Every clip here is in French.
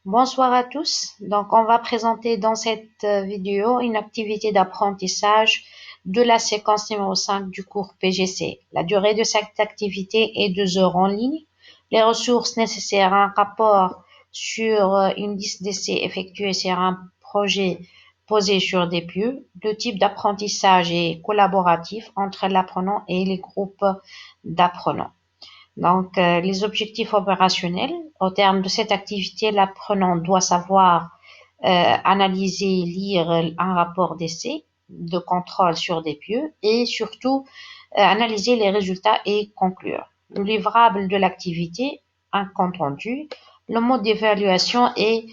Bonsoir à tous. Donc, on va présenter dans cette vidéo une activité d'apprentissage de la séquence numéro 5 du cours PGC. La durée de cette activité est 2 heures en ligne. Les ressources nécessaires, un rapport sur une liste d'essais effectuée sur un projet posé sur des pieux. Le type d'apprentissage est collaboratif entre l'apprenant et les groupes d'apprenants. Donc, les objectifs opérationnels. Au terme de cette activité, l'apprenant doit savoir analyser, lire un rapport d'essai, de contrôle sur des pieux et surtout analyser les résultats et conclure. Le livrable de l'activité, un compte rendu. Le mode d'évaluation est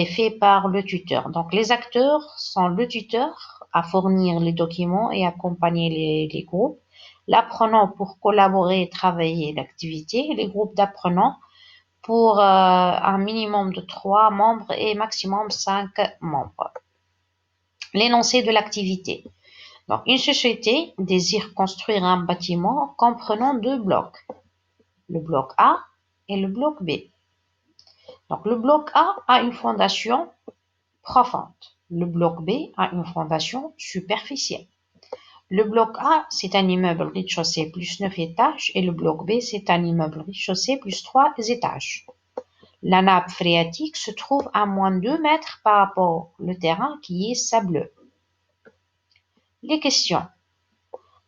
fait par le tuteur. Donc, les acteurs sont le tuteur à fournir les documents et accompagner les groupes, l'apprenant pour collaborer et travailler l'activité, les groupes d'apprenants pour un minimum de 3 membres et maximum 5 membres. L'énoncé de l'activité. Donc, une société désire construire un bâtiment comprenant 2 blocs, le bloc A et le bloc B. Donc, le bloc A une fondation profonde. Le bloc B a une fondation superficielle. Le bloc A, c'est un immeuble rez-de-chaussée plus 9 étages et le bloc B, c'est un immeuble rez-de-chaussée plus 3 étages. La nappe phréatique se trouve à moins de 2 mètres par rapport au terrain qui est sableux. Les questions.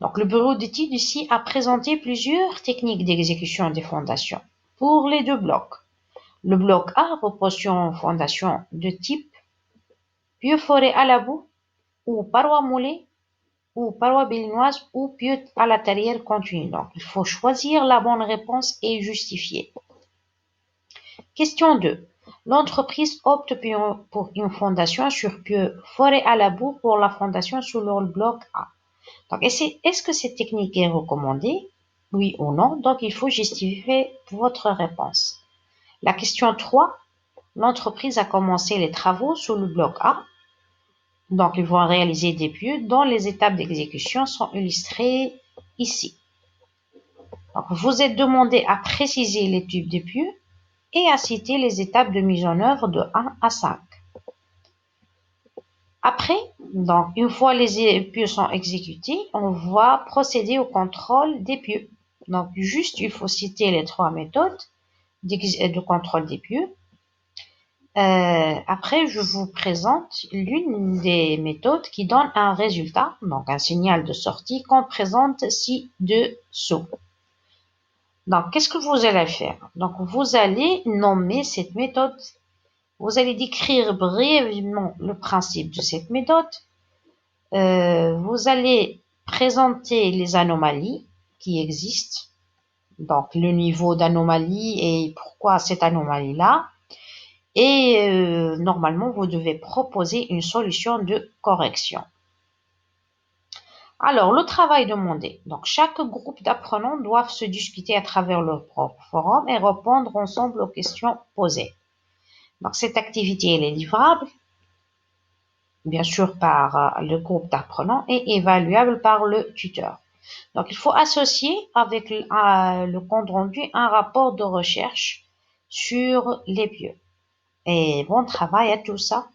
Donc, le bureau d'études ici a présenté plusieurs techniques d'exécution des fondations pour les 2 blocs. Le bloc A repose sur une fondation de type pieux foré à la boue ou paroi moulée ou paroi béninoise ou pieux à la terrière continue. Donc, il faut choisir la bonne réponse et justifier. Question 2. L'entreprise opte pour une fondation sur pieux foré à la boue pour la fondation sur le bloc A. Donc, est-ce que cette technique est recommandée? Oui ou non? Donc, il faut justifier votre réponse. La question 3. L'entreprise a commencé les travaux sur le bloc A. Donc, ils vont réaliser des pieux dont les étapes d'exécution sont illustrées ici. Donc, vous êtes demandé à préciser les types de pieux et à citer les étapes de mise en œuvre de 1 à 5. Après, donc, une fois les pieux sont exécutés, on va procéder au contrôle des pieux. Donc, juste, il faut citer les 3 méthodes de contrôle des pieux. Après, je vous présente l'une des méthodes qui donne un résultat, donc un signal de sortie qu'on présente ci-dessous. Donc, qu'est-ce que vous allez faire? Donc, vous allez nommer cette méthode. Vous allez décrire brièvement le principe de cette méthode. Vous allez présenter les anomalies qui existent. Donc, le niveau d'anomalie et pourquoi cette anomalie-là. Et normalement, vous devez proposer une solution de correction. Alors, le travail demandé. Donc, chaque groupe d'apprenants doivent se discuter à travers leur propre forum et répondre ensemble aux questions posées. Donc, cette activité, elle est livrable, bien sûr, par le groupe d'apprenants et évaluable par le tuteur. Donc, il faut associer avec le compte rendu un rapport de recherche sur les pieux. Et bon travail à tout ça.